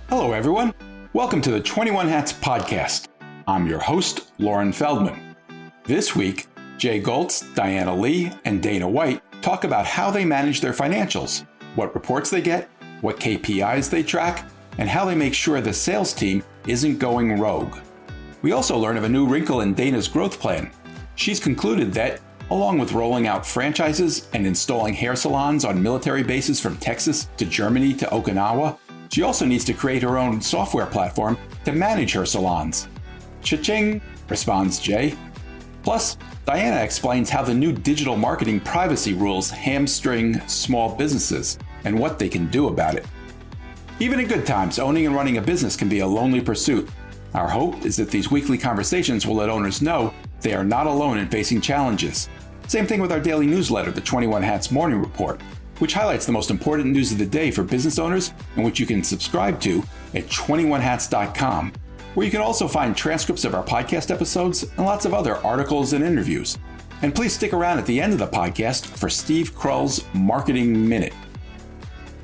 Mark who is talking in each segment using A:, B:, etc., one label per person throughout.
A: Hello, everyone. Welcome to the 21 Hats podcast. I'm your host, Lauren Feldman. This week, Jay Goltz, Diana Lee, and Dana White talk about how they manage their financials, what reports they get, what KPIs they track, and how they make sure the sales team isn't going rogue. We also learn of a new wrinkle in Dana's growth plan. She's concluded that, along with rolling out franchises and installing hair salons on military bases from Texas to Germany to Okinawa, she also needs to create her own software platform to manage her salons. Cha-ching, responds Jay. Plus, Diana explains how the new digital marketing privacy rules hamstring small businesses and what they can do about it. Even in good times, owning and running a business can be a lonely pursuit. Our hope is that these weekly conversations will let owners know they are not alone in facing challenges. Same thing with our daily newsletter, the 21 Hats Morning Report, which highlights the most important news of the day for business owners and which you can subscribe to at 21hats.com, where you can also find transcripts of our podcast episodes and lots of other articles and interviews. And please stick around at the end of the podcast for Steve Krull's Marketing Minute.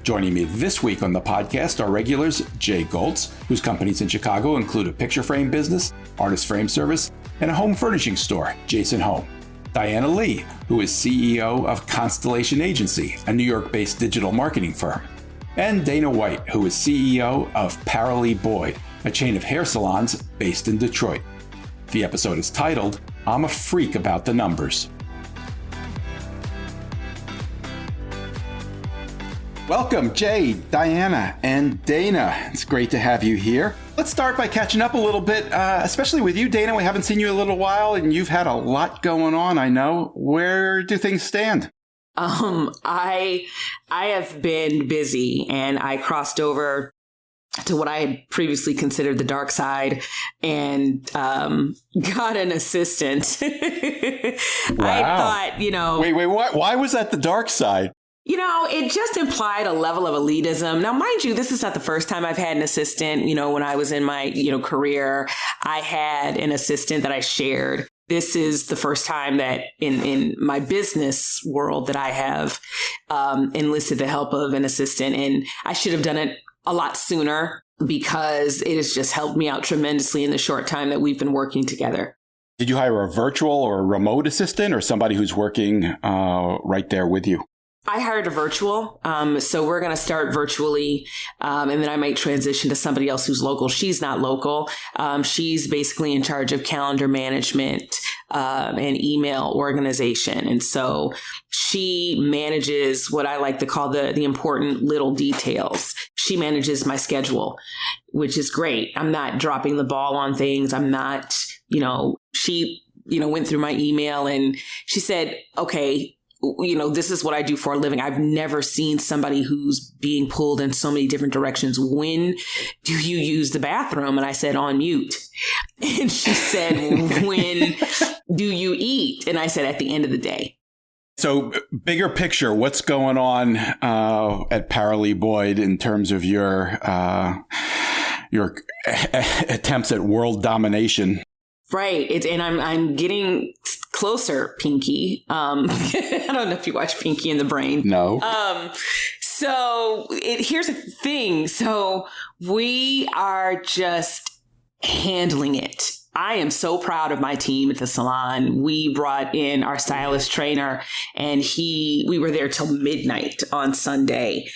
A: Joining me this week on the podcast are regulars Jay Goltz, whose companies in Chicago include a picture frame business, artist frame service, and a home furnishing store, Jason Home. Diana Lee, who is CEO of Constellation Agency, a New York-based digital marketing firm. And Dana White, who is CEO of Paralee Boyd, a chain of hair salons based in Detroit. The episode is titled, I'm a Freak About the Numbers. Welcome, Jay, Diana, and Dana. It's great to have you here. Let's start by catching up a little bit, especially with you, Dana. We haven't seen you in a little while, and you've had a lot going on, I know. Where do things stand?
B: I have been busy, and I crossed over to what I had previously considered the dark side and got an assistant.
A: Wow.
B: I thought,
A: Wait, why was that the dark side?
B: It just implied a level of elitism. Now, mind you, this is not the first time I've had an assistant. When I was in my, career, I had an assistant that I shared. This is the first time that in my business world that I have enlisted the help of an assistant. And I should have done it a lot sooner because it has just helped me out tremendously in the short time that we've been working together.
A: Did you hire a virtual or a remote assistant or somebody who's working right there with you?
B: I hired a virtual. So we're going to start virtually. And then I might transition to somebody else who's local. She's not local. She's basically in charge of calendar management and email organization. And so she manages what I like to call the important little details. She manages my schedule, which is great. I'm not dropping the ball on things. I'm not, she, went through my email and she said, okay, this is what I do for a living. I've never seen somebody who's being pulled in so many different directions. When do you use the bathroom? And I said, on mute. And she said, when do you eat? And I said, at the end of the day.
A: So bigger picture, what's going on at Paralee Boyd in terms of your attempts at world domination? Right.
B: And I'm getting closer, Pinky. I don't know if you watch Pinky and the Brain.
A: No.
B: So here's the thing. So we are just handling it. I am so proud of my team at the salon. We brought in our stylist trainer and we were there till midnight on Sunday,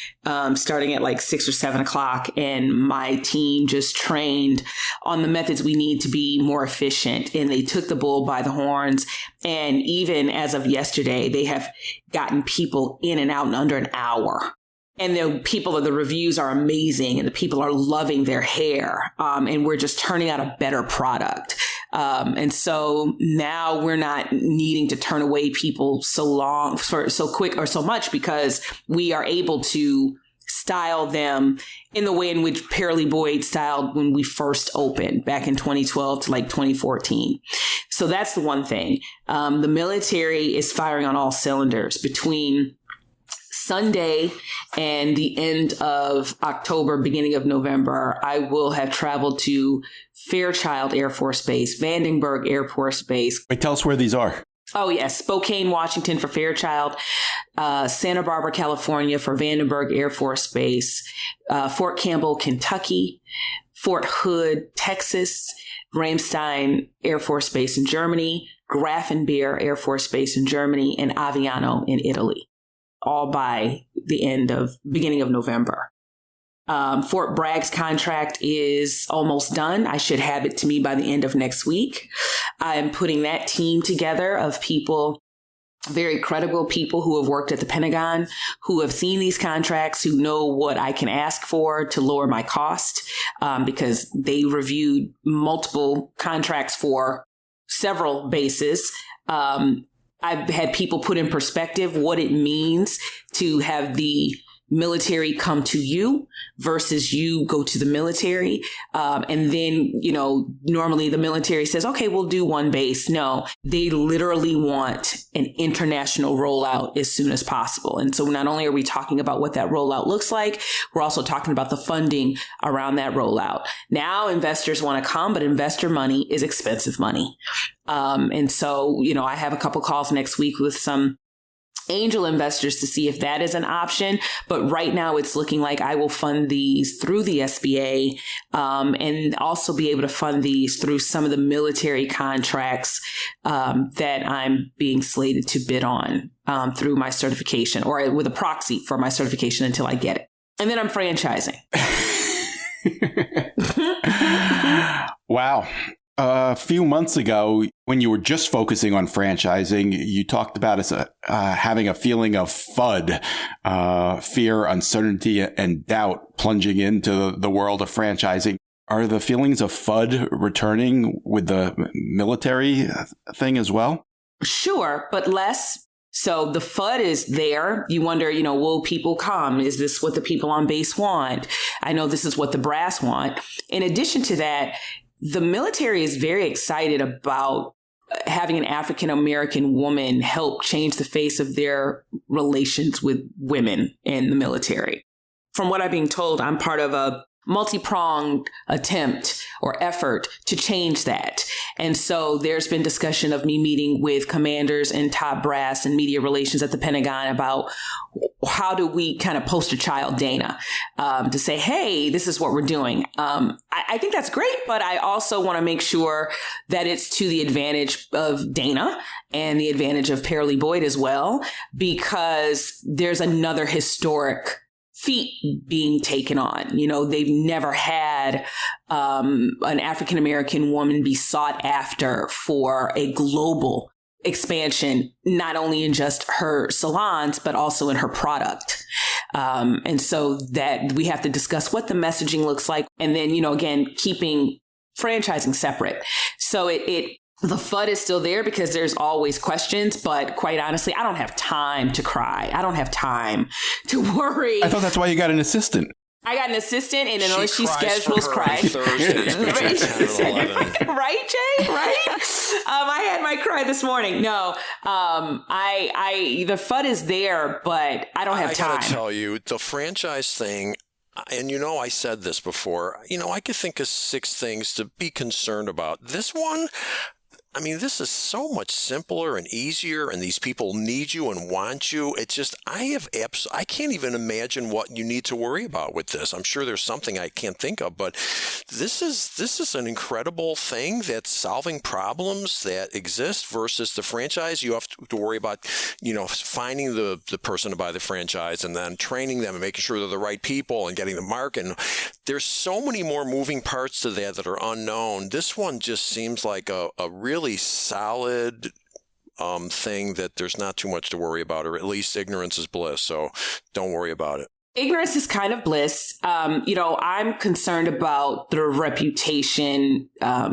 B: starting at like 6 or 7 o'clock. And my team just trained on the methods we need to be more efficient. And they took the bull by the horns. And even as of yesterday, they have gotten people in and out in under an hour. And the reviews are amazing and the people are loving their hair. And we're just turning out a better product. And so now we're not needing to turn away people so quick or so much because we are able to style them in the way in which Paralee Boyd styled when we first opened back in 2012 to like 2014. So that's the one thing. The military is firing on all cylinders. Between Sunday and the end of October, beginning of November, I will have traveled to Fairchild Air Force Base, Vandenberg Air Force Base.
A: Wait, tell us where these are.
B: Oh, yes. Spokane, Washington for Fairchild, Santa Barbara, California for Vandenberg Air Force Base, Fort Campbell, Kentucky, Fort Hood, Texas, Ramstein Air Force Base in Germany, Grafenbeer Air Force Base in Germany, and Aviano in Italy, all by the beginning of November. Fort Bragg's contract is almost done. I should have it to me by the end of next week. I'm putting that team together of people, very credible people who have worked at the Pentagon, who have seen these contracts, who know what I can ask for to lower my cost, because they reviewed multiple contracts for several bases. I've had people put in perspective what it means to have the military come to you versus you go to the military. And then, normally the military says, okay, we'll do one base. No, they literally want an international rollout as soon as possible. And so not only are we talking about what that rollout looks like, we're also talking about the funding around that rollout. Now investors want to come, but investor money is expensive money. And so, I have a couple calls next week with some angel investors to see if that is an option. But right now it's looking like I will fund these through the SBA, and also be able to fund these through some of the military contracts that I'm being slated to bid on through my certification, or with a proxy for my certification until I get it. And then I'm franchising.
A: Wow. A few months ago, when you were just focusing on franchising, you talked about us having a feeling of FUD, fear, uncertainty, and doubt plunging into the world of franchising. Are the feelings of FUD returning with the military thing as well?
B: Sure, but less. So the FUD is there. You wonder, will people come? Is this what the people on base want? I know this is what the brass want. In addition to that, the military is very excited about having an African-American woman help change the face of their relations with women in the military. From what I'm being told, I'm part of a multi-pronged attempt or effort to change that. And so there's been discussion of me meeting with commanders and top brass and media relations at the Pentagon about how do we kind of poster child Dana to say, hey, this is what we're doing. I think that's great, but I also want to make sure that it's to the advantage of Dana and the advantage of Paralee Boyd as well, because there's another historic feat being taken on. They've never had an African-American woman be sought after for a global expansion, not only in just her salons, but also in her product. And so that we have to discuss what the messaging looks like. And then, again, keeping franchising separate. So the FUD is still there because there's always questions, but quite honestly, I don't have time to cry. I don't have time to worry.
A: I thought that's why you got an assistant.
B: I got an assistant, and unless she schedules cry.
C: Thursdays between 10 and 11.
B: Right, Jay? Right? I had my cry this morning. No, the FUD is there, but I don't have time.
C: I gotta tell you, the franchise thing, and I said this before, I could think of 6 things to be concerned about. This one, this is so much simpler and easier, and these people need you and want you. It's just, I can't even imagine what you need to worry about with this. I'm sure there's something I can't think of, but this is an incredible thing that's solving problems that exist versus the franchise. You have to worry about, finding the person to buy the franchise and then training them and making sure they're the right people and getting the market. And there's so many more moving parts to that are unknown. This one just seems like a really solid thing that there's not too much to worry about, or at least ignorance is bliss. So don't worry about it.
B: Ignorance is kind of bliss. I'm concerned about the reputation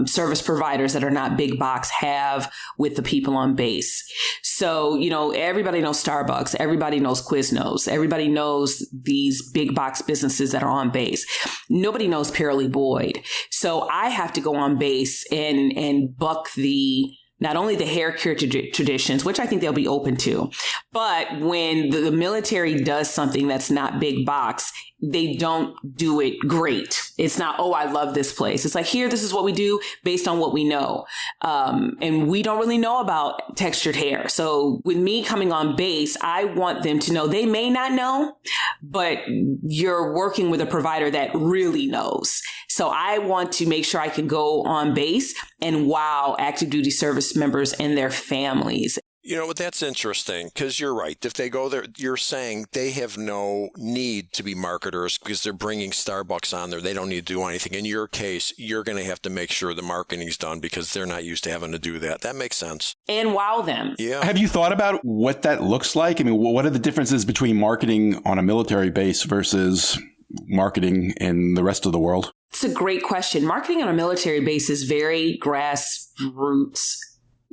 B: service providers that are not big box have with the people on base. So, everybody knows Starbucks. Everybody knows Quiznos. Everybody knows these big box businesses that are on base. Nobody knows Paralee Boyd. So I have to go on base and buck the not only the hair care traditions, which I think they'll be open to, but when the military does something that's not big box, they don't do it great. It's not, oh, I love this place. It's like, here, this is what we do based on what we know. And we don't really know about textured hair. So with me coming on base, I want them to know. They may not know, but you're working with a provider that really knows. So I want to make sure I can go on base and wow active duty service members and their families.
C: You know, that's interesting because you're right. If they go there, you're saying they have no need to be marketers because they're bringing Starbucks on there. They don't need to do anything. In your case, you're going to have to make sure the marketing's done because they're not used to having to do that. That makes sense.
B: And wow them.
C: Yeah.
A: Have you thought about what that looks like? I mean, what are the differences between marketing on a military base versus marketing in the rest of the world?
B: It's a great question. Marketing on a military base is very grassroots.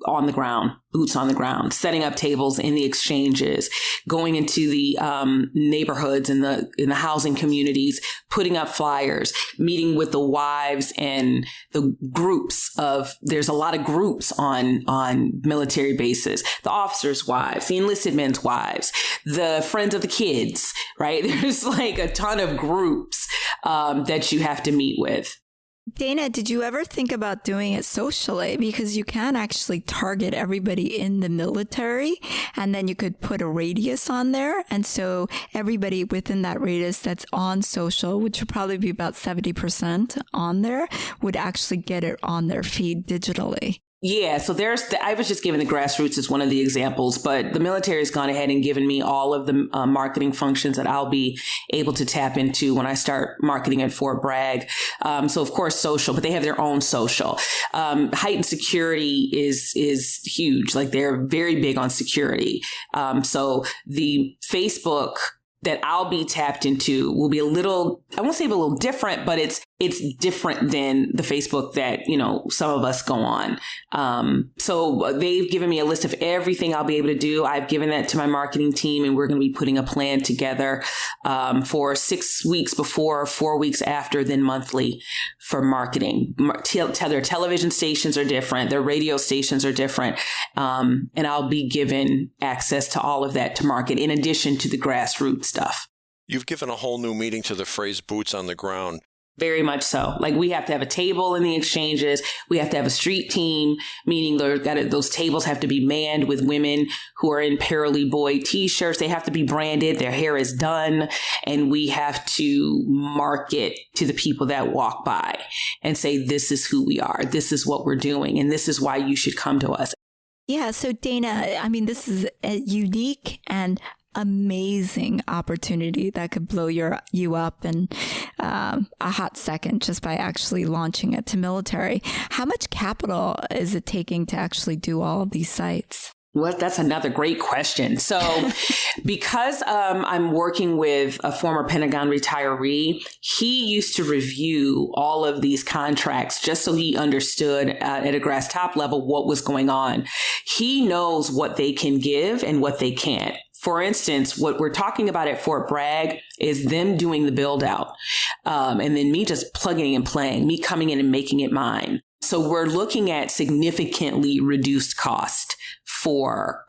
B: On the ground, boots on the ground, setting up tables in the exchanges, going into the neighborhoods in the housing communities, putting up flyers, meeting with the wives and the groups of. There's a lot of groups on military bases. The officers' wives, the enlisted men's wives, the friends of the kids. Right? There's like a ton of groups that you have to meet with.
D: Dana, did you ever think about doing it socially? Because you can actually target everybody in the military and then you could put a radius on there. And so everybody within that radius that's on social, which would probably be about 70% on there, would actually get it on their feed digitally.
B: Yeah, so I was just giving the grassroots as one of the examples, but the military has gone ahead and given me all of the marketing functions that I'll be able to tap into when I start marketing at Fort Bragg. So of course, social, but they have their own social. Heightened security is huge. Like they're very big on security. So the Facebook that I'll be tapped into will be I won't say a little different, but it's different than the Facebook that, you know, some of us go on. So they've given me a list of everything I'll be able to do. I've given that to my marketing team and we're going to be putting a plan together for 6 weeks before, 4 weeks after, then monthly for marketing. Their television stations are different. Their radio stations are different. And I'll be given access to all of that to market in addition to the grassroots stuff.
C: You've given a whole new meaning to the phrase boots on the ground.
B: Very much so. Like we have to have a table in the exchanges. We have to have a street team, meaning those tables have to be manned with women who are in Paralee Boy t-shirts. They have to be branded. Their hair is done. And we have to market to the people that walk by and say, this is who we are. This is what we're doing. And this is why you should come to us.
D: Yeah. So Dana, I mean, this is a unique and amazing opportunity that could blow you up in a hot second just by actually launching it to military. How much capital is it taking to actually do all of these sites?
B: Well, that's another great question. So because I'm working with a former Pentagon retiree, he used to review all of these contracts just so he understood at a grass top level what was going on. He knows what they can give and what they can't. For instance, what we're talking about at Fort Bragg is them doing the build out, and then me just plugging and playing, me coming in and making it mine. So we're looking at significantly reduced cost for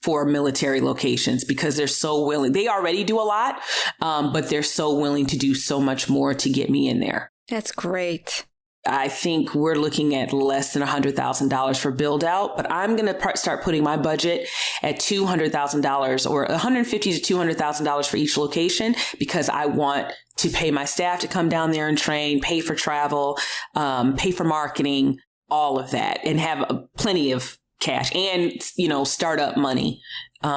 B: military locations because they're so willing. They already do a lot, but they're so willing to do so much more to get me in there.
D: That's great.
B: I think we're looking at less than $100,000 for build out, but I'm going to start putting my budget at $200,000 or $150,000 to $200,000 for each location because I want to pay my staff to come down there and train, pay for travel, pay for marketing, all of that, and have plenty of cash and, you know, startup money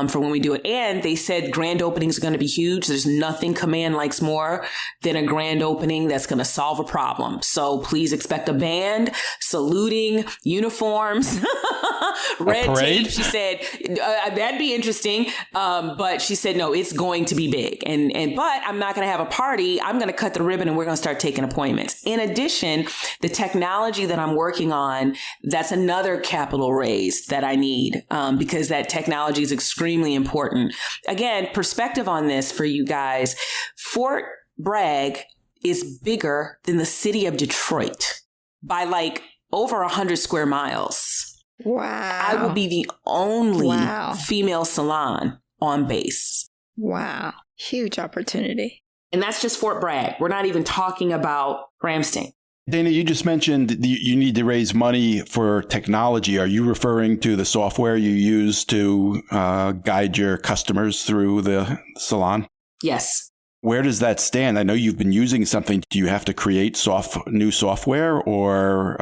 B: for when we do it. And they said grand openings are going to be huge. There's nothing command likes more than a grand opening that's going to solve a problem. So please expect a band, saluting, uniforms, red tape. She said, that'd be interesting. But she said, no, it's going to be big. But I'm not going to have a party. I'm going to cut the ribbon and we're going to start taking appointments. In addition, the technology that I'm working on, that's another capital raise that I need because that technology is extremely important. Again, perspective on this for you guys. Fort Bragg is bigger than the city of Detroit by like over 100 square miles.
D: Wow.
B: I will be the only
D: Wow.
B: female salon on base.
D: Wow. Huge opportunity.
B: And that's just Fort Bragg. We're not even talking about Ramsey.
A: Dana, you just mentioned you need to raise money for technology. Are you referring to the software you use to guide your customers through the salon?
B: Yes.
A: Where does that stand? I know you've been using something. Do you have to create new software, or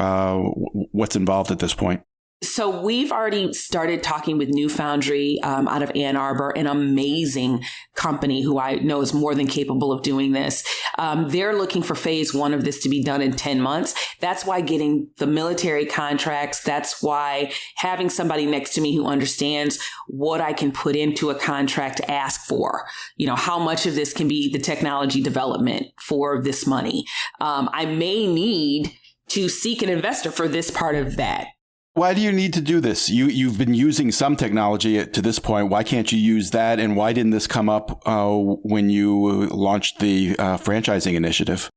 A: what's involved at this point?
B: So we've already started talking with New Foundry out of Ann Arbor, an amazing company who I know is more than capable of doing this. They're looking for phase one of this to be done in 10 months. That's why getting the military contracts, that's why having somebody next to me who understands what I can put into a contract to ask for, how much of this can be the technology development for this money. I may need to seek an investor for this part of that.
A: Why do you need to do this? You've been using some technology to this point. Why can't you use that? And why didn't this come up when you launched the franchising initiative?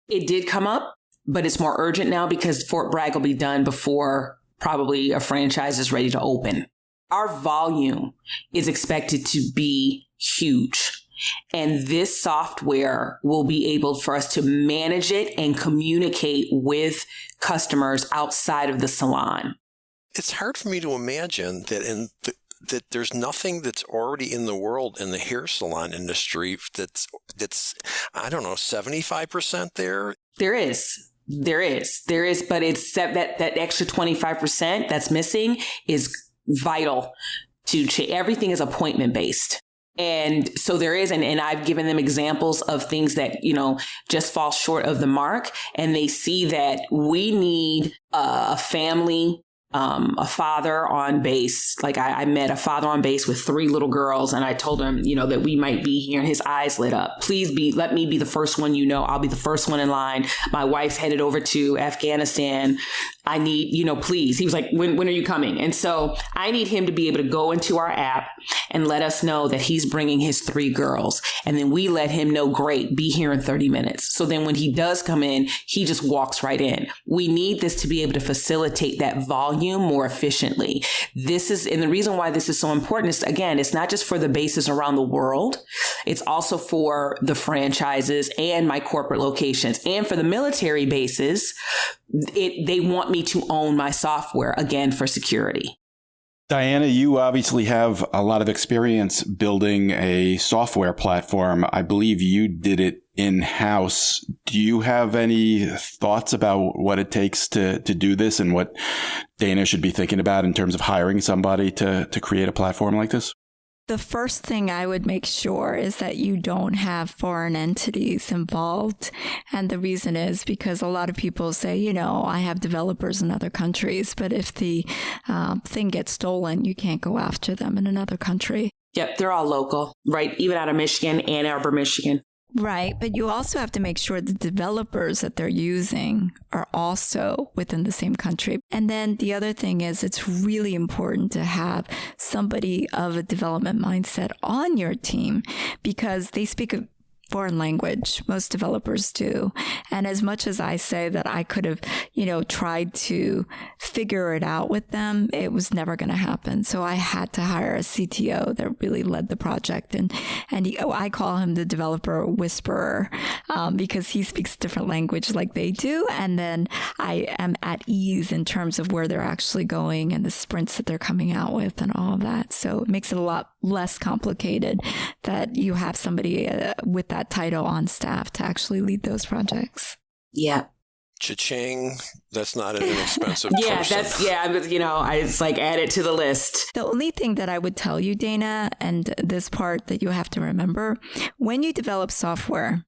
B: It did come up, but it's more urgent now because Fort Bragg will be done before probably a franchise is ready to open. Our volume is expected to be huge. And this software will be able for us to manage it and communicate with customers outside of the salon.
C: It's hard for me to imagine that that there's nothing that's already in the world in the hair salon industry that's I don't know, 75% there.
B: There is, but it's that extra 25% that's missing is vital to everything is appointment based. And so there is, and I've given them examples of things that, just fall short of the mark. And they see that we need a family, a father on base. Like I met a father on base with 3 little girls, and I told him, that we might be here, and his eyes lit up. Please let me be the first one. I'll be the first one in line. My wife's headed over to Afghanistan. I need, please. He was like, when are you coming? And so I need him to be able to go into our app and let us know that he's bringing his 3 girls. And then we let him know, great, be here in 30 minutes. So then when he does come in, he just walks right in. We need this to be able to facilitate that volume more efficiently. And the reason why this is so important is, again, it's not just for the bases around the world. It's also for the franchises and my corporate locations, and for the military bases. They want me to own my software, again, for security.
A: Diana, you obviously have a lot of experience building a software platform. I believe you did it in-house. Do you have any thoughts about what it takes to do this and what Dana should be thinking about in terms of hiring somebody to create a platform like this?
D: The first thing I would make sure is that you don't have foreign entities involved. And the reason is because a lot of people say, I have developers in other countries, but if the thing gets stolen, you can't go after them in another country.
B: Yep, they're all local, right? Even out of Michigan, Ann Arbor, Michigan.
D: Right. But you also have to make sure the developers that they're using are also within the same country. And then the other thing is it's really important to have somebody of a development mindset on your team because they speak a foreign language. Most developers do. And as much as I say that I could have, tried to figure it out with them, it was never going to happen. So I had to hire a CTO that really led the project. And I call him the developer whisperer because he speaks a different language like they do. And then I am at ease in terms of where they're actually going and the sprints that they're coming out with and all of that. So it makes it a lot less complicated that you have somebody with that title on staff to actually lead those projects.
B: Yeah.
C: Cha-ching, that's not an inexpensive
B: person. It's like add it to the list.
D: The only thing that I would tell you, Dana, and this part that you have to remember, when you develop software,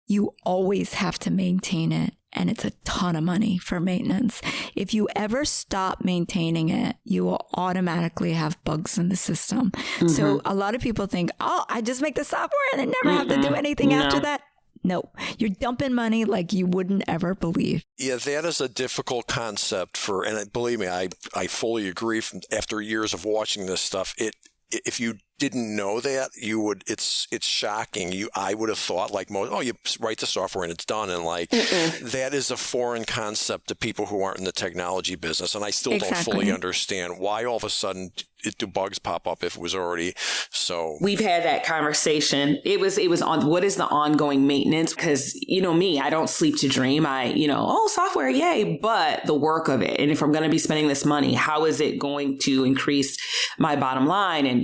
D: you always have to maintain it. And it's a ton of money for maintenance. If you ever stop maintaining it, you will automatically have bugs in the system. Mm-hmm. So a lot of people think, I just make the software and I never have to do anything after that. No, you're dumping money like you wouldn't ever believe.
C: Yeah, that is a difficult concept and believe me, I fully agree after years of watching this stuff. if you didn't know that, you would, it's shocking. I would have thought like you write the software and it's done. And like, that is a foreign concept to people who aren't in the technology business. And I still don't fully understand why all of a sudden do bugs pop up if it was already so.
B: We've had that conversation. It was on what is the ongoing maintenance? Because, me, I don't sleep to dream. Software, yay, but the work of it. And if I'm going to be spending this money, how is it going to increase my bottom line? And,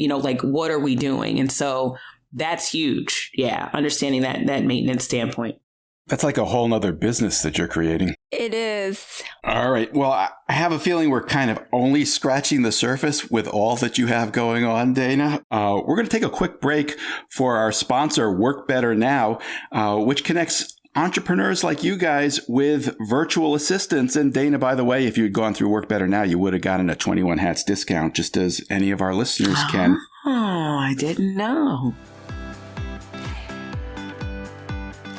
B: what are we doing? And so that's huge. Yeah. Understanding that maintenance standpoint.
A: That's like a whole nother business that you're creating.
D: It is.
A: All right. Well, I have a feeling we're kind of only scratching the surface with all that you have going on, Dana. We're going to take a quick break for our sponsor, Work Better Now, which connects entrepreneurs like you guys with virtual assistants. And Dana, by the way, if you had gone through Work Better Now, you would have gotten a 21 Hats discount, just as any of our listeners can.
B: Oh, I didn't know.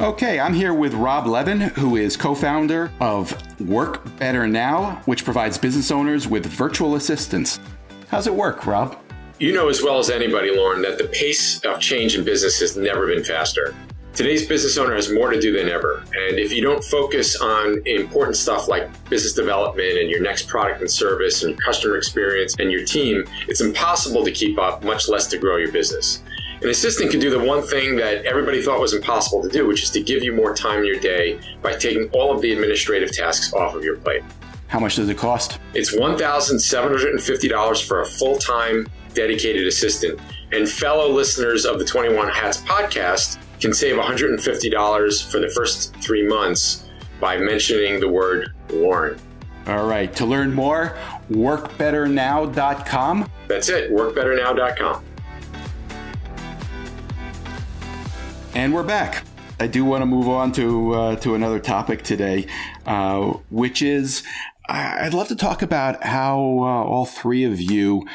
A: Okay, I'm here with Rob Levin, who is co-founder of Work Better Now, which provides business owners with virtual assistants. How's it work, Rob?
E: You know as well as anybody, Lauren, that the pace of change in business has never been faster. Today's business owner has more to do than ever. And if you don't focus on important stuff like business development and your next product and service and customer experience and your team, it's impossible to keep up, much less to grow your business. An assistant can do the one thing that everybody thought was impossible to do, which is to give you more time in your day by taking all of the administrative tasks off of your plate.
A: How much does it cost?
E: It's $1,750 for a full-time dedicated assistant. And fellow listeners of the 21 Hats podcast can save $150 for the first 3 months by mentioning the word Lauren.
A: All right. To learn more, workbetternow.com.
E: That's it, workbetternow.com.
A: And we're back. I do want to move on to another topic today, which is I'd love to talk about how all three of you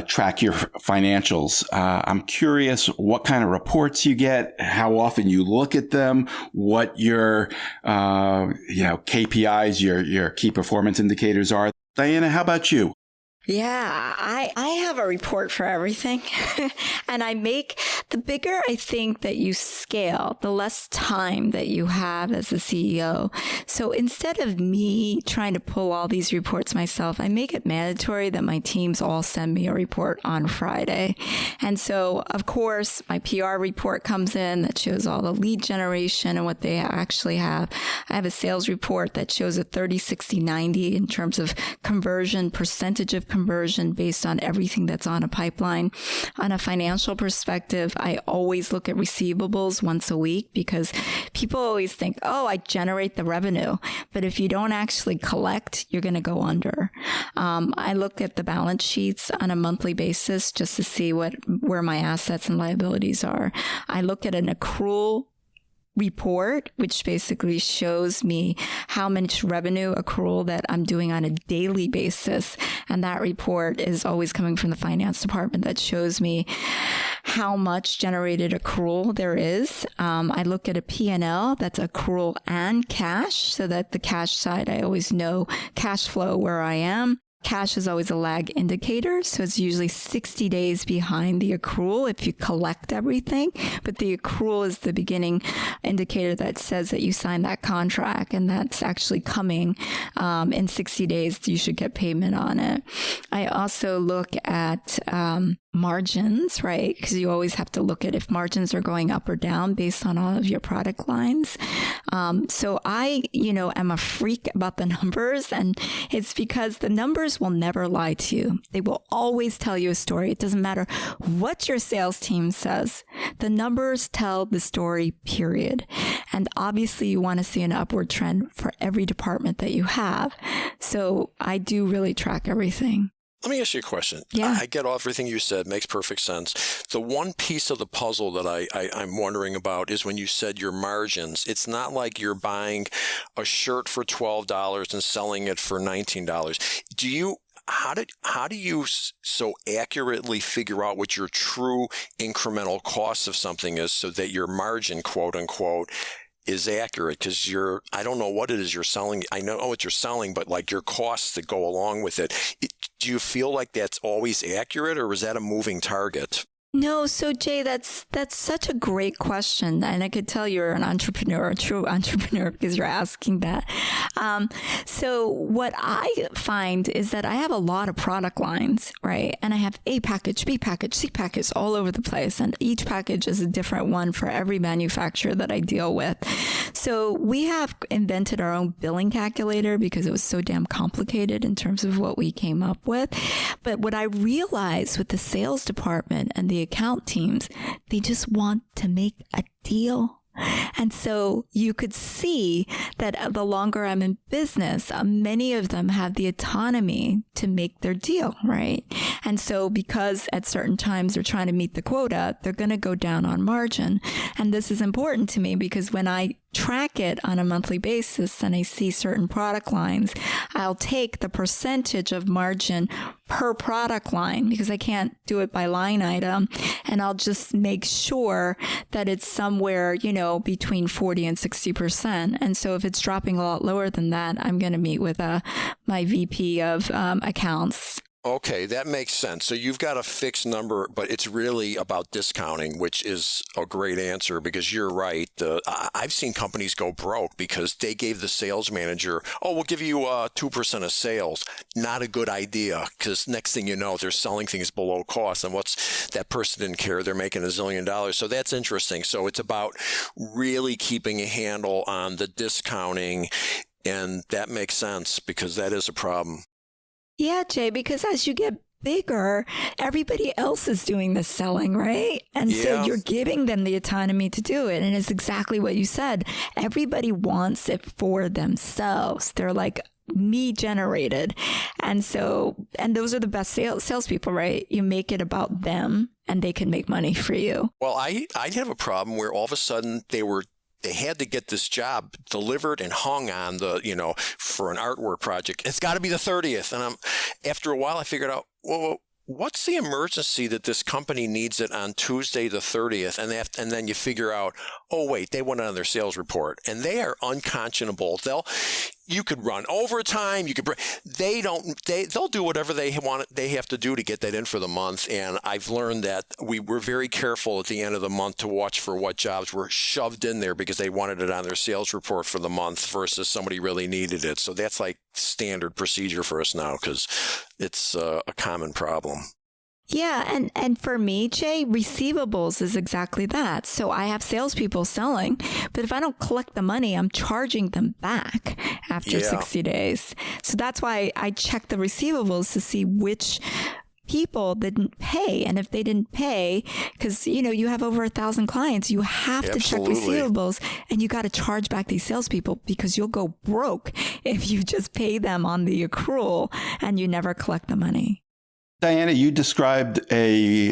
A: track your financials. I'm curious what kind of reports you get, how often you look at them, what your KPIs, your key performance indicators are. Diana, how about you?
D: Yeah, I have a report for everything. And the bigger I think that you scale, the less time that you have as a CEO. So instead of me trying to pull all these reports myself, I make it mandatory that my teams all send me a report on Friday. And so, of course, my PR report comes in that shows all the lead generation and what they actually have. I have a sales report that shows a 30, 60, 90 in terms of conversion, percentage of conversion based on everything that's on a pipeline. On a financial perspective, I always look at receivables once a week because people always think, I generate the revenue. But if you don't actually collect, you're going to go under. I look at the balance sheets on a monthly basis just to see where my assets and liabilities are. I look at an accrual report, which basically shows me how much revenue accrual that I'm doing on a daily basis. And that report is always coming from the finance department that shows me how much generated accrual there is. I look at a P&L that's accrual and cash so that the cash side, I always know cash flow where I am. Cash is always a lag indicator, so it's usually 60 days behind the accrual if you collect everything. But the accrual is the beginning indicator that says that you signed that contract, and that's actually coming in 60 days. You should get payment on it. I also look at margins, right? Because you always have to look at if margins are going up or down based on all of your product lines. So I, am a freak about the numbers, and it's because the numbers will never lie to you. They will always tell you a story. It doesn't matter what your sales team says. The numbers tell the story, period. And obviously you want to see an upward trend for every department that you have. So I do really track everything.
C: Let me ask you a question.
D: Yeah.
C: I get everything you said. Makes perfect sense. The one piece of the puzzle that I'm wondering about is when you said your margins. It's not like you're buying a shirt for $12 and selling it for $19. How do you so accurately figure out what your true incremental cost of something is so that your margin, quote unquote, is accurate? Because I don't know what it is you're selling. I know what you're selling, but like your costs that go along with it. Do you feel like that's always accurate, or is that a moving target?
D: No, so Jay, that's such a great question, and I could tell you're an entrepreneur, a true entrepreneur, because you're asking that. So what I find is that I have a lot of product lines, right? And I have A package, B package, C package all over the place, and each package is a different one for every manufacturer that I deal with. So we have invented our own billing calculator because it was so damn complicated in terms of what we came up with. But what I realized with the sales department and the account teams, they just want to make a deal. And so you could see that the longer I'm in business, many of them have the autonomy to make their deal, right? And so because at certain times they're trying to meet the quota, they're going to go down on margin. And this is important to me because when I track it on a monthly basis and I see certain product lines, I'll take the percentage of margin per product line because I can't do it by line item. And I'll just make sure that it's somewhere, between 40 and 60%. And so if it's dropping a lot lower than that, I'm going to meet with my VP of accounts.
C: Okay, that makes sense. So you've got a fixed number, but it's really about discounting, which is a great answer because you're right. I've seen companies go broke because they gave the sales manager, we'll give you 2% of sales. Not a good idea because next thing you know, they're selling things below cost. And that person didn't care. They're making $1 zillion. So that's interesting. So it's about really keeping a handle on the discounting. And that makes sense because that is a problem.
D: Yeah, Jay, because as you get bigger, everybody else is doing the selling, right? And so you're giving them the autonomy to do it. And it's exactly what you said. Everybody wants it for themselves. They're like me generated. And those are the best salespeople, right? You make it about them and they can make money for you.
C: Well, I have a problem where all of a sudden they had to get this job delivered and hung on for an artwork project. It's got to be the 30th. And after a while, I figured out, well, what's the emergency that this company needs it on Tuesday the 30th? And then you figure out, they want it on their sales report. And they are unconscionable. You could run overtime. They'll do whatever they have to do to get that in for the month. And I've learned that we were very careful at the end of the month to watch for what jobs were shoved in there because they wanted it on their sales report for the month versus somebody really needed it. So that's like standard procedure for us now because it's a common problem.
D: Yeah. And for me, Jay, receivables is exactly that. So I have salespeople selling, but if I don't collect the money, I'm charging them back after 60 days. So that's why I check the receivables to see which people didn't pay. And if they didn't pay, because, you have over 1,000 clients, you have to check receivables and you got to charge back these salespeople because you'll go broke if you just pay them on the accrual and you never collect the money.
A: Diana, you described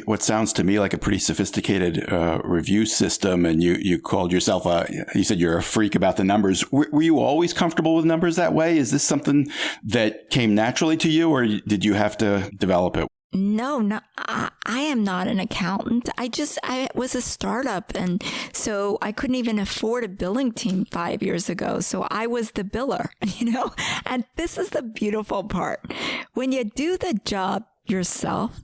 A: what sounds to me like a pretty sophisticated review system, and you called yourself you said you're a freak about the numbers. Were you always comfortable with numbers that way? Is this something that came naturally to you, or did you have to develop it?
D: No, I am not an accountant. I was a startup. And so I couldn't even afford a billing team 5 years ago. So I was the biller, and this is the beautiful part. When you do the job yourself,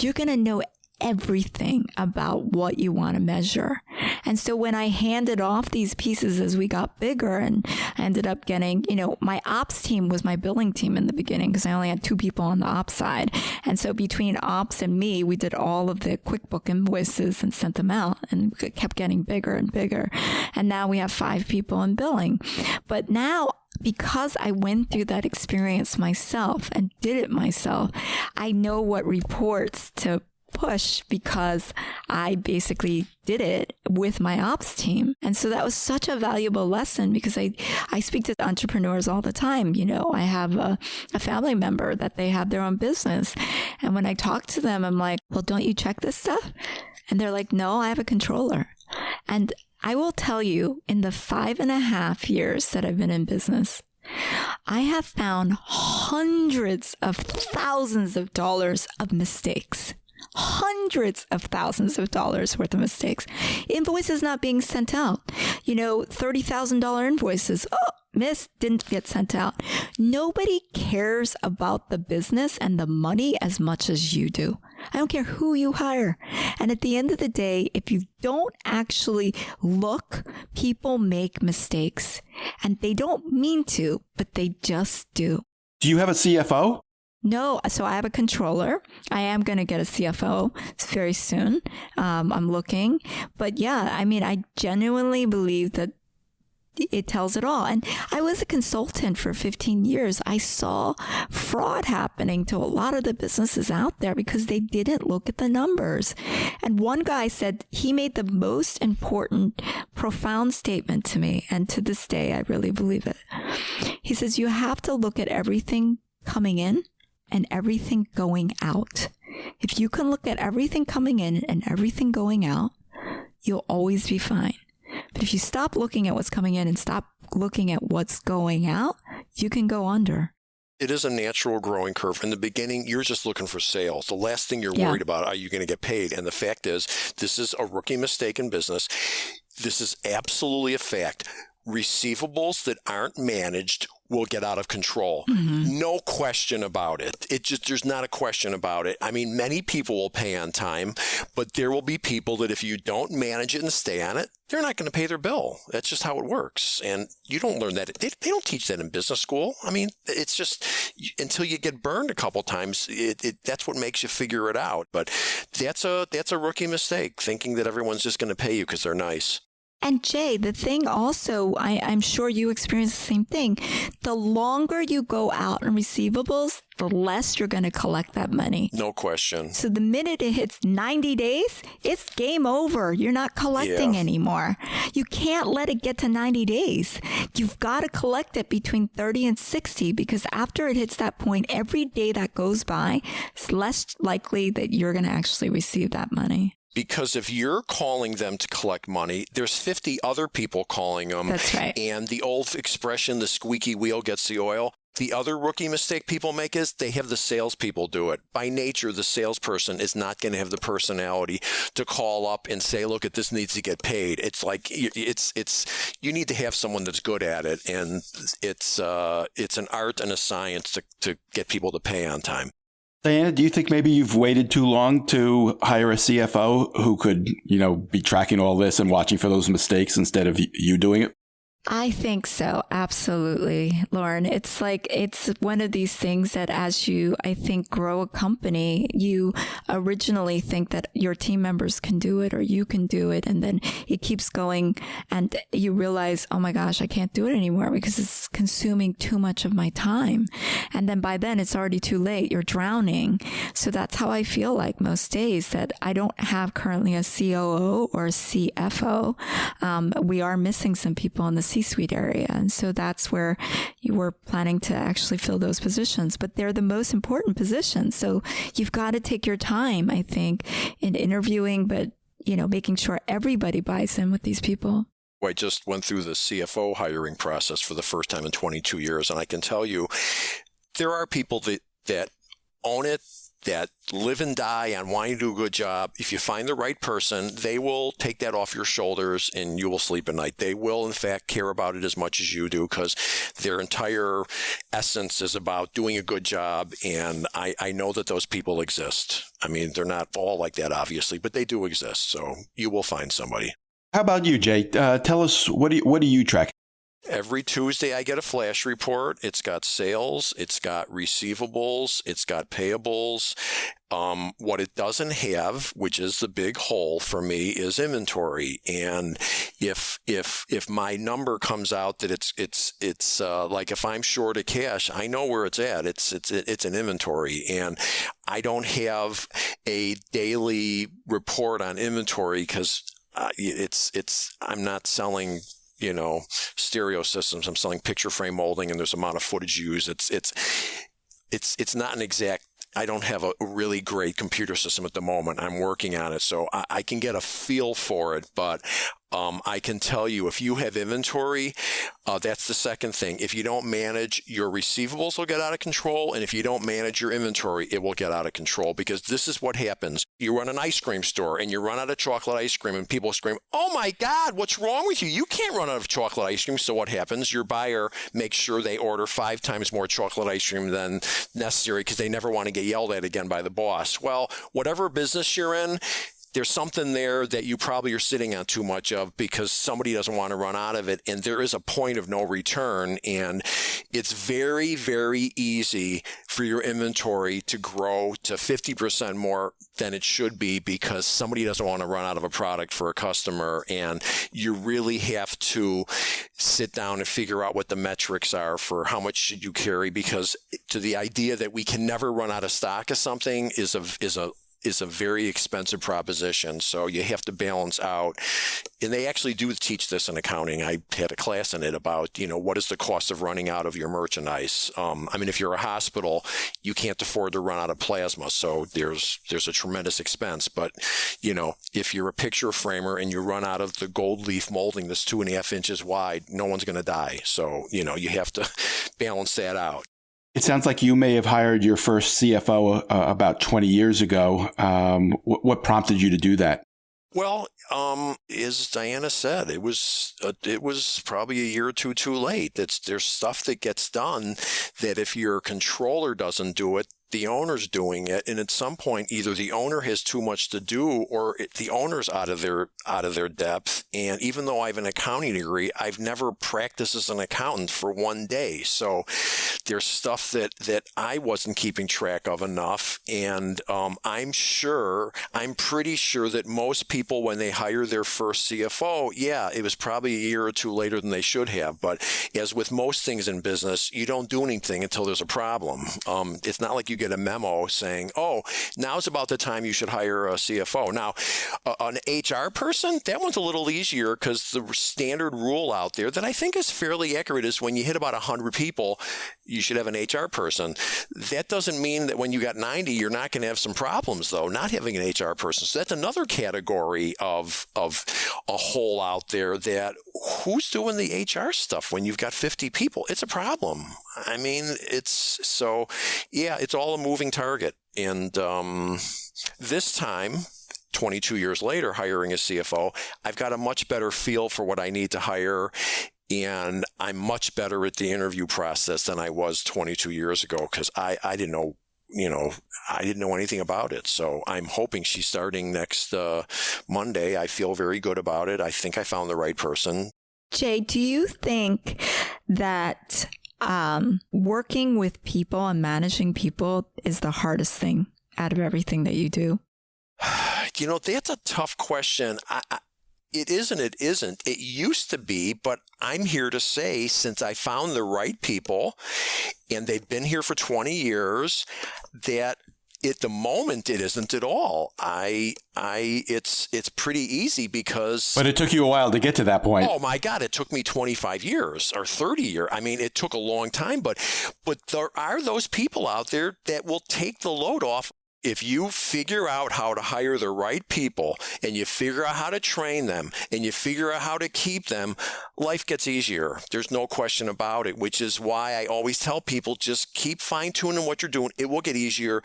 D: you're going to know everything about what you want to measure. And so when I handed off these pieces as we got bigger and I ended up getting, my ops team was my billing team in the beginning because I only had 2 people on the ops side. And so between ops and me, we did all of the QuickBook invoices and sent them out, and it kept getting bigger and bigger. And now we have 5 people in billing. But now, because I went through that experience myself and did it myself, I know what reports to push because I basically did it with my ops team. And so that was such a valuable lesson because I speak to entrepreneurs all the time. I have a family member that they have their own business. And when I talk to them, I'm like, well, don't you check this stuff? And they're like, no, I have a controller. And I will tell you, in the 5.5 years that I've been in business, I have found hundreds of thousands of dollars of mistakes. Hundreds of thousands of dollars worth of mistakes. Invoices not being sent out. $30,000 invoices. missed didn't get sent out. Nobody cares about the business and the money as much as you do. I don't care who you hire. And at the end of the day, if you don't actually look, people make mistakes. And they don't mean to, but they just do.
A: Do you have a CFO?
D: No, so I have a controller. I am going to get a CFO very soon. I'm looking. But yeah, I mean, I genuinely believe that it tells it all. And I was a consultant for 15 years. I saw fraud happening to a lot of the businesses out there because they didn't look at the numbers. And one guy said he made the most important, profound statement to me. And to this day, I really believe it. He says, you have to look at everything coming in and everything going out. If you can look at everything coming in and everything going out, you'll always be fine. But if you stop looking at what's coming in and stop looking at what's going out, you can go under.
C: It is a natural growing curve. In the beginning, you're just looking for sales. The last thing you're worried about, are you going to get paid? And the fact is, this is a rookie mistake in business. This is absolutely a fact. Receivables that aren't managed will get out of control. Mm-hmm. No question about it. There's not a question about it. I mean, many people will pay on time, but there will be people that if you don't manage it and stay on it, they're not going to pay their bill. That's just how it works. And you don't learn that. They don't teach that in business school. I mean, it's just until you get burned a couple times, that's what makes you figure it out. But that's a rookie mistake, thinking that everyone's just going to pay you because they're nice.
D: And Jay, the thing also, I'm sure you experience the same thing. The longer you go out in receivables, the less you're going to collect that money.
C: No question.
D: So the minute it hits 90 days, it's game over. You're not collecting anymore. You can't let it get to 90 days. You've got to collect it between 30 and 60 because after it hits that point, every day that goes by, it's less likely that you're going to actually receive that money.
C: Because if you're calling them to collect money, there's 50 other people calling them.
D: That's right.
C: And the old expression, the squeaky wheel gets the oil. The other rookie mistake people make is they have the salespeople do it. By nature, the salesperson is not going to have the personality to call up and say, look, this needs to get paid. It's like, you need to have someone that's good at it. And it's an art and a science to get people to pay on time.
A: Diana, do you think maybe you've waited too long to hire a CFO who could, be tracking all this and watching for those mistakes instead of you doing it?
D: I think so. Absolutely, Lauren. It's one of these things that as you, I think, grow a company, you originally think that your team members can do it or you can do it. And then it keeps going and you realize, oh my gosh, I can't do it anymore because it's consuming too much of my time. And then by then it's already too late. You're drowning. So that's how I feel like most days, that I don't have currently a COO or a CFO. We are missing some people in the C-suite area. And so that's where you were planning to actually fill those positions. But they're the most important positions. So you've got to take your time, I think, in interviewing, but, making sure everybody buys in with these people.
C: I just went through the CFO hiring process for the first time in 22 years. And I can tell you, there are people that own it, that live and die on wanting to do a good job. If you find the right person, they will take that off your shoulders and you will sleep at night. They will, in fact, care about it as much as you do because their entire essence is about doing a good job. And I know that those people exist. I mean, they're not all like that, obviously, but they do exist. So you will find somebody.
A: How about you, Jay? Tell us, what do you track?
C: Every Tuesday, I get a flash report. It's got sales, it's got receivables, it's got payables. What it doesn't have, which is the big hole for me, is inventory. And if my number comes out that it's like if I'm short of cash, I know where it's at. It's an inventory, and I don't have a daily report on inventory because I'm not selling stereo systems. I'm selling picture frame molding, and there's amount of footage used. It's not an exact. I don't have a really great computer system at the moment. I'm working on it, so I can get a feel for it. But I can tell you, if you have inventory, that's the second thing. If you don't manage, your receivables will get out of control. And if you don't manage your inventory, it will get out of control, because this is what happens. You run an ice cream store and you run out of chocolate ice cream and people scream, "Oh my God, what's wrong with you? You can't run out of chocolate ice cream." So what happens? Your buyer makes sure they order 5 times more chocolate ice cream than necessary because they never want to get yelled at again by the boss. Well, whatever business you're in, there's something there that you probably are sitting on too much of because somebody doesn't want to run out of it. And there is a point of no return. And it's very, very easy for your inventory to grow to 50% more than it should be because somebody doesn't want to run out of a product for a customer. And you really have to sit down and figure out what the metrics are for how much should you carry, because to the idea that we can never run out of stock of something is a very expensive proposition. So you have to balance out. And they actually do teach this in accounting. I had a class in it about, what is the cost of running out of your merchandise? If you're a hospital, you can't afford to run out of plasma. So there's a tremendous expense. But, if you're a picture framer and you run out of the gold leaf molding that's 2.5 inches wide, no one's going to die. So, you have to balance that out.
A: It sounds like you may have hired your first CFO about 20 years ago. What prompted you to do that?
C: Well, as Diana said, it was probably a year or two too late. There's stuff that gets done that if your controller doesn't do it, the owner's doing it, and at some point, either the owner has too much to do, or the owner's out of their depth. And even though I have an accounting degree, I've never practiced as an accountant for one day. So there's stuff that I wasn't keeping track of enough. And I'm pretty sure that most people, when they hire their first CFO, it was probably a year or two later than they should have. But as with most things in business, you don't do anything until there's a problem. It's not like you get a memo saying, "Oh, now's about the time you should hire a CFO." Now, an HR person, that one's a little easier because the standard rule out there that I think is fairly accurate is when you hit about 100 people, you should have an HR person. That doesn't mean that when you got 90, you're not going to have some problems, though, not having an HR person. So that's another category of a hole out there, that who's doing the HR stuff when you've got 50 people? It's a problem. It's all a moving target. And this time, 22 years later, hiring a CFO, I've got a much better feel for what I need to hire. And I'm much better at the interview process than I was 22 years ago because I didn't know, I didn't know anything about it. So I'm hoping she's starting next Monday. I feel very good about it. I think I found the right person.
D: Jay, do you think that working with people and managing people is the hardest thing out of everything that you do?
C: That's a tough question. It isn't. It isn't. It used to be, but I'm here to say, since I found the right people and they've been here for 20 years, that at the moment it isn't at all. It's pretty easy because.
A: But it took you a while to get to that point.
C: Oh my God! It took me 25 years or 30 years. It took a long time, but there are those people out there that will take the load off. If you figure out how to hire the right people and you figure out how to train them and you figure out how to keep them, life gets easier. There's no question about it, which is why I always tell people, just keep fine-tuning what you're doing. It will get easier.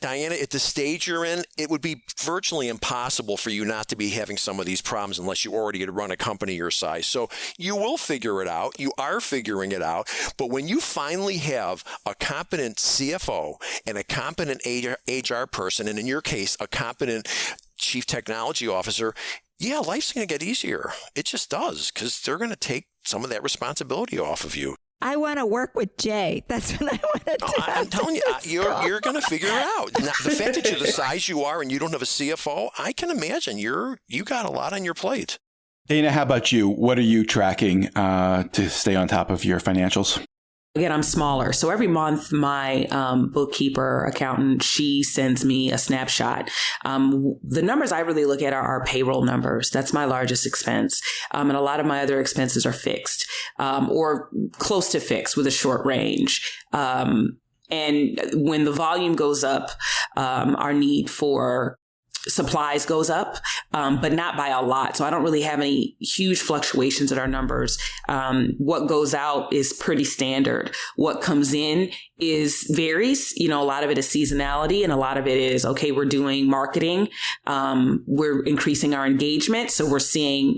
C: Diana, at the stage you're in, it would be virtually impossible for you not to be having some of these problems unless you already had run a company your size. So you will figure it out. You are figuring it out. But when you finally have a competent CFO and a competent HR person, and in your case, a competent chief technology officer, life's going to get easier. It just does, because they're going to take some of that responsibility off of you.
D: I want to work with Jay. That's what I want to do.
C: I'm telling you, you're going to figure it out. Now, the fact that you're the size you are and you don't have a CFO, I can imagine you got a lot on your plate.
A: Dana, how about you? What are you tracking to stay on top of your financials?
B: Again, I'm smaller. So every month, my bookkeeper, accountant, she sends me a snapshot. The numbers I really look at are our payroll numbers. That's my largest expense. And a lot of my other expenses are fixed or close to fixed with a short range. And when the volume goes up, our need for supplies goes up, but not by a lot. So I don't really have any huge fluctuations in our numbers. What goes out is pretty standard. What comes in varies. A lot of it is seasonality, and a lot of it is, okay, we're doing marketing. We're increasing our engagement. So we're seeing,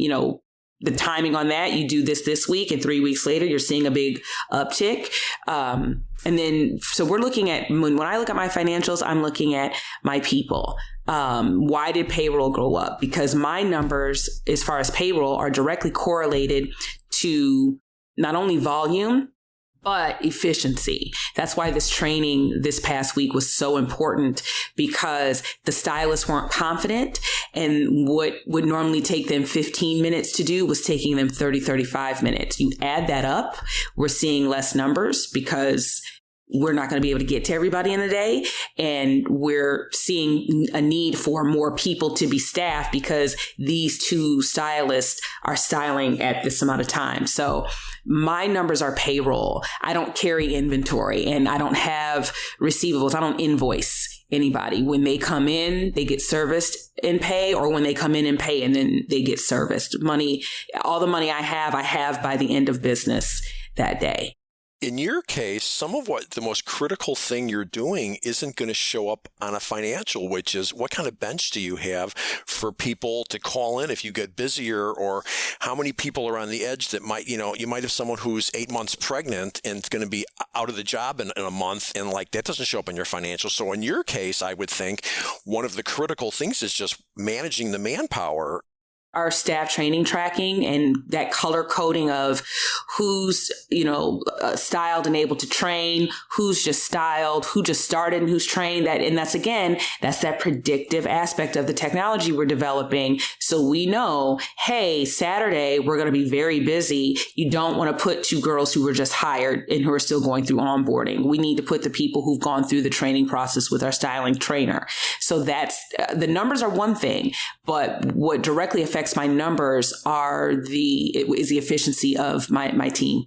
B: the timing on that. You do this week, and 3 weeks later, you're seeing a big uptick. And then, so we're looking at, when I look at my financials, I'm looking at my people. Why did payroll go up? Because my numbers, as far as payroll, are directly correlated to not only volume, but efficiency. That's why this training this past week was so important, because the stylists weren't confident, and what would normally take them 15 minutes to do was taking them 30, 35 minutes. You add that up, we're seeing less numbers because we're not going to be able to get to everybody in a day. And we're seeing a need for more people to be staffed because these two stylists are styling at this amount of time. So my numbers are payroll. I don't carry inventory, and I don't have receivables. I don't invoice anybody. When they come in, they get serviced and pay, or when they come in and pay and then they get serviced. Money, all the money I have by the end of business that day.
C: In your case, some of what the most critical thing you're doing isn't going to show up on a financial, which is what kind of bench do you have for people to call in if you get busier, or how many people are on the edge that might, you might have someone who's 8 months pregnant and it's going to be out of the job in a month, and that doesn't show up in your financials. So in your case, I would think one of the critical things is just managing the manpower.
B: Our staff training tracking and that color coding of who's, styled and able to train, who's just styled, who just started and who's trained, that's that predictive aspect of the technology we're developing. So we know, hey, Saturday, we're going to be very busy. You don't want to put two girls who were just hired and who are still going through onboarding. We need to put the people who've gone through the training process with our styling trainer. So that's, the numbers are one thing, but what directly affects my numbers is the efficiency of my team.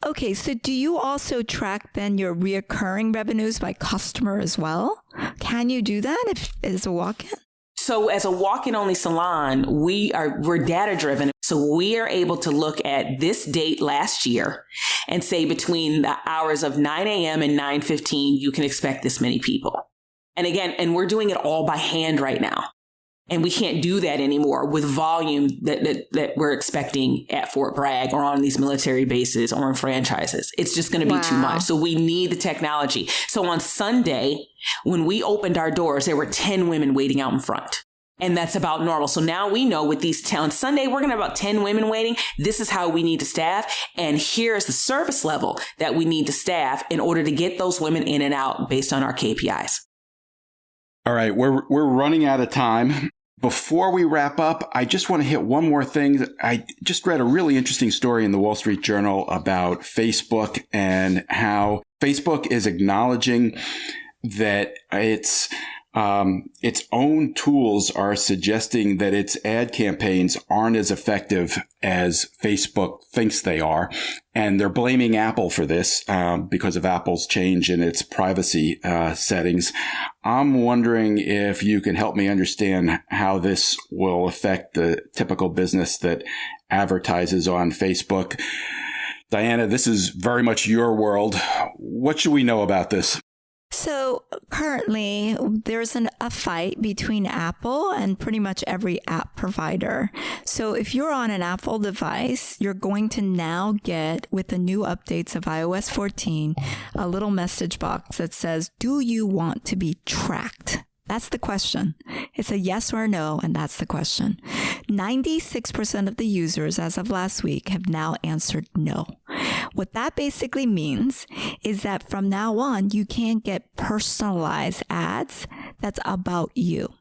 D: Okay, so do you also track then your reoccurring revenues by customer as well? Can you do that if as a walk-in?
B: So as a walk-in only salon, we're data driven. So we are able to look at this date last year and say between the hours of 9 a.m. and 9:15, you can expect this many people. And we're doing it all by hand right now. And we can't do that anymore with volume that we're expecting at Fort Bragg or on these military bases or in franchises. It's just going to be too much. So we need the technology. So on Sunday, when we opened our doors, there were 10 women waiting out in front. And that's about normal. So now we know with these on Sunday, we're going to have about 10 women waiting. This is how we need to staff. And here's the service level that we need to staff in order to get those women in and out based on our KPIs.
A: All right, we're running out of time. Before we wrap up, I just want to hit one more thing. I just read a really interesting story in the Wall Street Journal about Facebook and how Facebook is acknowledging that its own tools are suggesting that its ad campaigns aren't as effective as Facebook thinks they are. And they're blaming Apple for this because of Apple's change in its privacy settings. I'm wondering if you can help me understand how this will affect the typical business that advertises on Facebook. Diana, this is very much your world. What should we know about this?
D: So currently, there's a fight between Apple and pretty much every app provider. So if you're on an Apple device, you're going to now get, with the new updates of iOS 14, a little message box that says, do you want to be tracked? That's the question. It's a yes or no, and that's the question. 96% of the users as of last week have now answered no. What that basically means is that from now on, you can't get personalized ads that's about you.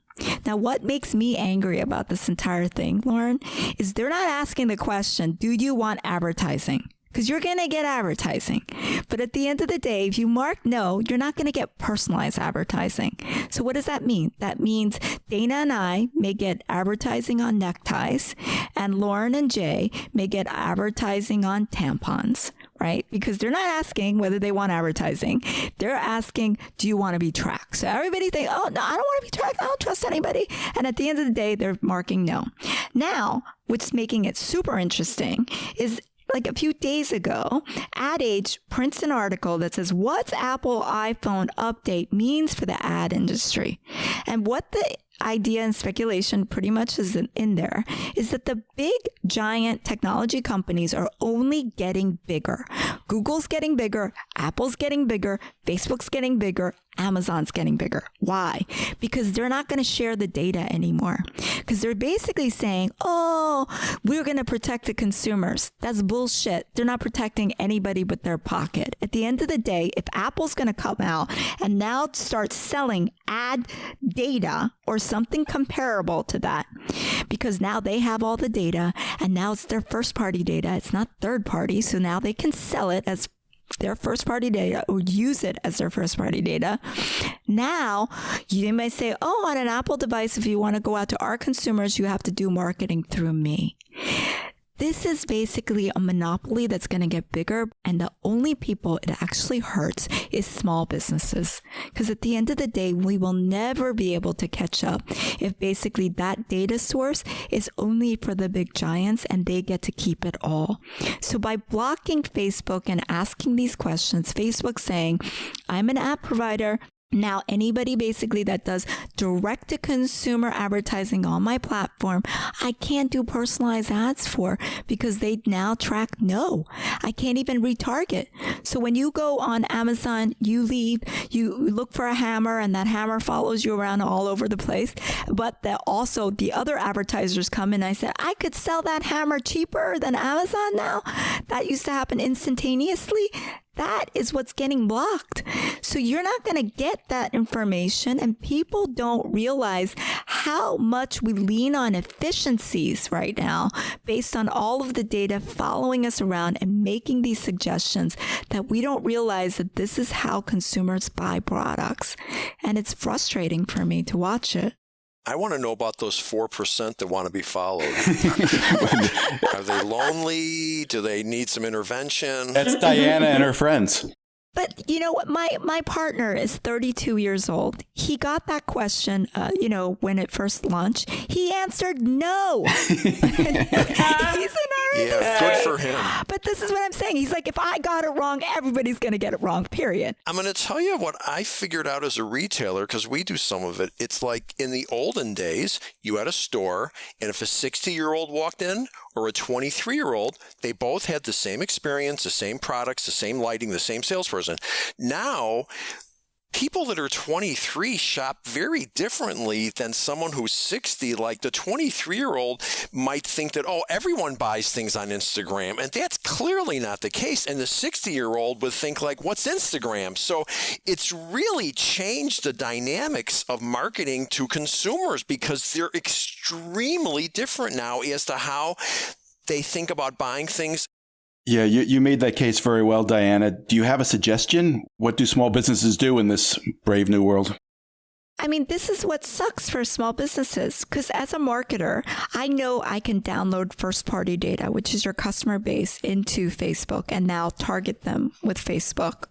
D: Now, what makes me angry about this entire thing, Lauren, is they're not asking the question, do you want advertising? Because you're going to get advertising. But at the end of the day, if you mark no, you're not going to get personalized advertising. So what does that mean? That means Dana and I may get advertising on neckties, and Lauren and Jay may get advertising on tampons, right? Because they're not asking whether they want advertising. They're asking, do you want to be tracked? So everybody thinks, oh, no, I don't want to be tracked. I don't trust anybody. And at the end of the day, they're marking no. Now, what's making it super interesting is like a few days ago, Ad Age prints an article that says what's Apple iPhone update means for the ad industry. And what the idea and speculation pretty much is in there is that the big giant technology companies are only getting bigger. Google's getting bigger, Apple's getting bigger, Facebook's getting bigger, Amazon's getting bigger. Why? Because they're not going to share the data anymore. Because they're basically saying, oh, we're going to protect the consumers. That's bullshit. They're not protecting anybody but their pocket. At the end of the day, if Apple's going to come out and now start selling ad data or something comparable to that, because now they have all the data and now it's their first party data. It's not third party. So now they can sell it as their first party data or use it as their first party data. Now, you might say, oh, on an Apple device, if you want to go out to our consumers, you have to do marketing through me. This is basically a monopoly that's going to get bigger, and the only people it actually hurts is small businesses. Because at the end of the day, we will never be able to catch up if basically that data source is only for the big giants and they get to keep it all. So by blocking Facebook and asking these questions, Facebook's saying, I'm an app provider. Now, anybody basically that does direct-to-consumer advertising on my platform, I can't do personalized ads for because they now track no. I can't even retarget. So when you go on Amazon, you look for a hammer, and that hammer follows you around all over the place. But also the other advertisers come in. I said, I could sell that hammer cheaper than Amazon now. That used to happen instantaneously. That is what's getting blocked. So you're not going to get that information, and people don't realize how much we lean on efficiencies right now based on all of the data following us around and making these suggestions that we don't realize that this is how consumers buy products. And it's frustrating for me to watch it.
C: I want to know about those 4% that want to be followed. Are they lonely? Do they need some intervention?
A: That's Diana and her friends.
D: But you know what? My partner is 32 years old. He got that question, when it first launched. He answered no. He's an
C: Yeah, good for him.
D: But this is what I'm saying. He's like, if I got it wrong, everybody's going to get it wrong, period.
C: I'm going to tell you what I figured out as a retailer, because we do some of it. It's like in the olden days, you had a store, and if a 60-year-old walked in or a 23-year-old, they both had the same experience, the same products, the same lighting, the same salesperson. Now, people that are 23 shop very differently than someone who's 60. Like the 23-year-old might think that, oh, everyone buys things on Instagram. And that's clearly not the case. And the 60-year-old would think like, what's Instagram? So it's really changed the dynamics of marketing to consumers because they're extremely different now as to how they think about buying things.
A: Yeah, you made that case very well, Diana. Do you have a suggestion? What do small businesses do in this brave new world?
D: I mean, this is what sucks for small businesses, because as a marketer, I know I can download first-party data, which is your customer base, into Facebook and now target them with Facebook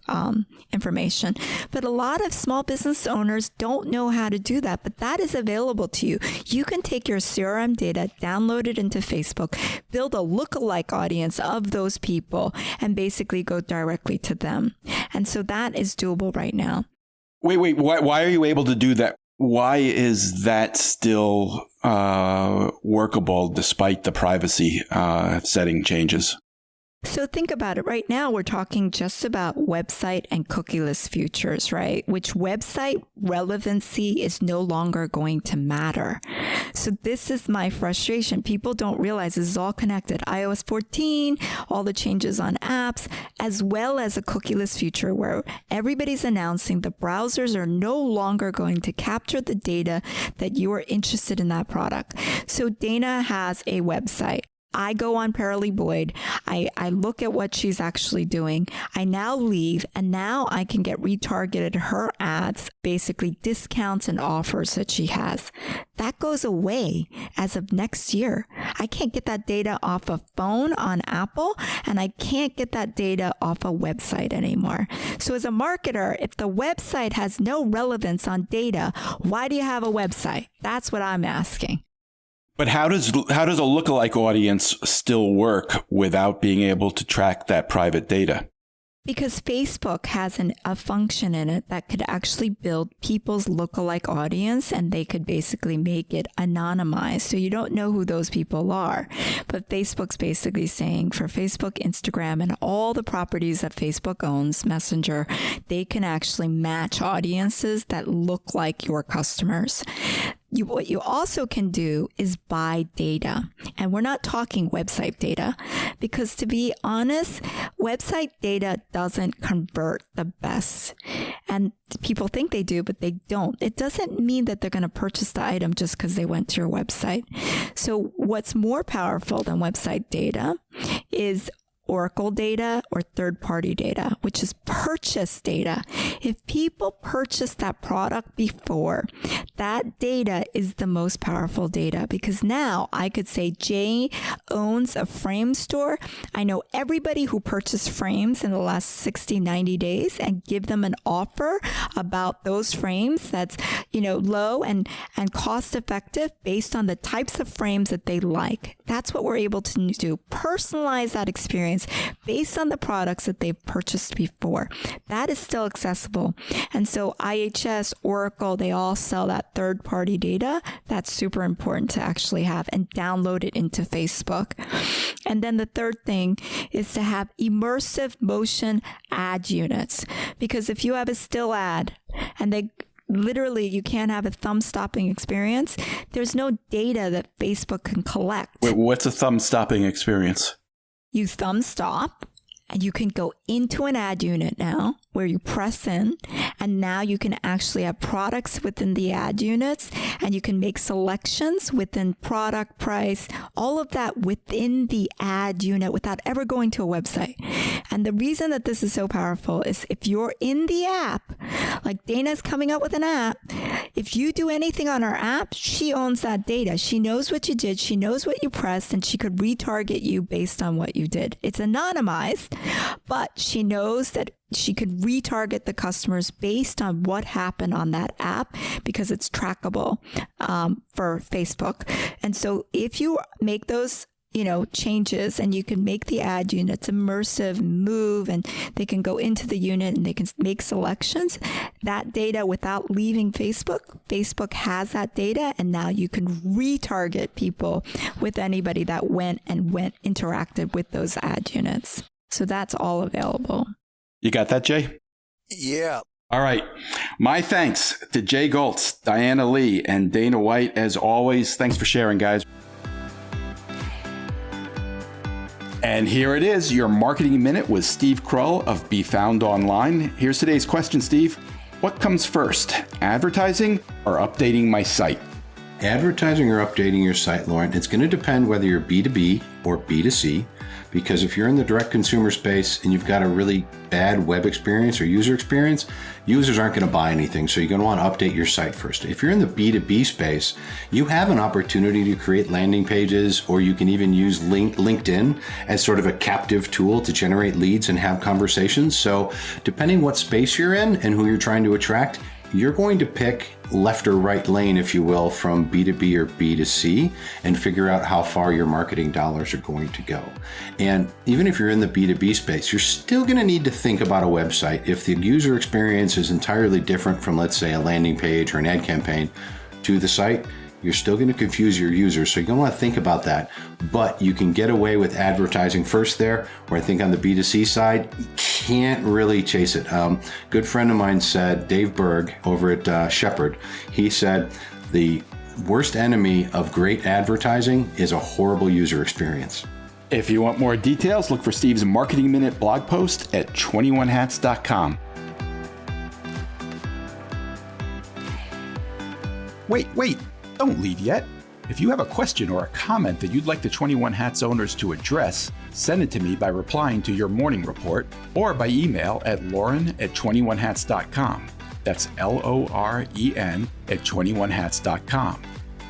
D: information. But a lot of small business owners don't know how to do that, but that is available to you. You can take your CRM data, download it into Facebook, build a lookalike audience of those people, and basically go directly to them. And so that is doable right now.
A: Wait, why are you able to do that? Why is that still workable despite the privacy setting changes?
D: So think about it. Right now, we're talking just about website and cookieless futures, right? Which website relevancy is no longer going to matter. So this is my frustration. People don't realize this is all connected. iOS 14, all the changes on apps, as well as a cookieless future where everybody's announcing the browsers are no longer going to capture the data that you are interested in that product. So Dana has a website. I go on Paralee Boyd. I look at what she's actually doing. I now leave, and now I can get retargeted her ads, basically discounts and offers that she has. That goes away as of next year. I can't get that data off a phone on Apple, and I can't get that data off a website anymore. So as a marketer, if the website has no relevance on data, why do you have a website? That's what I'm asking.
A: But how does a lookalike audience still work without being able to track that private data?
D: Because Facebook has a function in it that could actually build people's lookalike audience, and they could basically make it anonymized. So you don't know who those people are. But Facebook's basically saying for Facebook, Instagram, and all the properties that Facebook owns, Messenger, they can actually match audiences that look like your customers. What you also can do is buy data. And we're not talking website data, because to be honest, website data doesn't convert the best. And people think they do, but they don't. It doesn't mean that they're going to purchase the item just because they went to your website. So what's more powerful than website data is Oracle data or third-party data, which is purchase data. If people purchase that product before, that data is the most powerful data, because now I could say Jay owns a frame store. I know everybody who purchased frames in the last 60, 90 days and give them an offer about those frames that's, low and cost effective based on the types of frames that they like. That's what we're able to do. Personalize that experience based on the products that they've purchased before. That is still accessible. And so IHS, Oracle, they all sell that third-party data. That's super important to actually have and download it into Facebook. And then the third thing is to have immersive motion ad units. Because if you have a still ad and literally, you can't have a thumb-stopping experience, there's no data that Facebook can collect.
A: Wait, what's a thumb-stopping experience?
D: You thumb stop, and you can go into an ad unit now where you press in, and now you can actually have products within the ad units, and you can make selections within product, price, all of that within the ad unit without ever going to a website. And the reason that this is so powerful is if you're in the app, like Dana's coming up with an app, if you do anything on our app, she owns that data. She knows what you did. She knows what you pressed, and she could retarget you based on what you did. It's anonymized, but she knows that she could retarget the customers based on what happened on that app, because it's trackable for Facebook. And so if you make those changes, and you can make the ad units immersive, move, and they can go into the unit and they can make selections, that data without leaving Facebook has that data, and now you can retarget people with anybody that interacted with those ad units. So that's all available.
A: You got that, Jay?
C: Yeah.
A: All right. My thanks to Jay Goltz, Diana Lee, and Dana White. As always, thanks for sharing, guys. And here it is, your Marketing Minute with Steve Krull of Be Found Online. Here's today's question, Steve. What comes first, advertising or updating my site?
F: Advertising or updating your site, Lauren, it's going to depend whether you're B2B or B2C, because if you're in the direct consumer space and you've got a really bad web experience or user experience, users aren't going to buy anything. So you're going to want to update your site first. If you're in the B2B space, you have an opportunity to create landing pages, or you can even use LinkedIn as sort of a captive tool to generate leads and have conversations. So depending what space you're in and who you're trying to attract, you're going to pick left or right lane, if you will, from B2B or B2C, and figure out how far your marketing dollars are going to go. And even if you're in the B2B space, you're still going to need to think about a website. If the user experience is entirely different from, let's say, a landing page or an ad campaign to the site, you're still going to confuse your users. So you're going to want to think about that. But you can get away with advertising first there, where I think on the B2C side, you can't really chase it. Good friend of mine said, Dave Berg over at Shepherd, he said, the worst enemy of great advertising is a horrible user experience.
A: If you want more details, look for Steve's Marketing Minute blog post at 21hats.com. Wait. Don't leave yet. If you have a question or a comment that you'd like the 21 Hats owners to address, send it to me by replying to your morning report or by email at lauren@21hats.com. That's LOREN @21hats.com.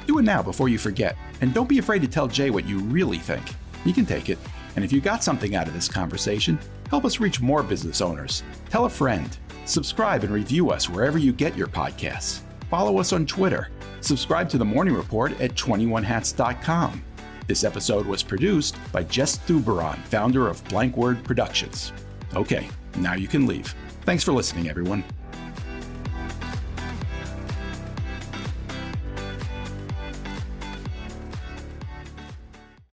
A: Do it now before you forget. And don't be afraid to tell Jay what you really think. He can take it. And if you got something out of this conversation, help us reach more business owners. Tell a friend. Subscribe and review us wherever you get your podcasts. Follow us on Twitter. Subscribe to the Morning Report at 21hats.com. This episode was produced by Jess Thuberon, founder of Blank Word Productions. Okay, now you can leave. Thanks for listening, everyone.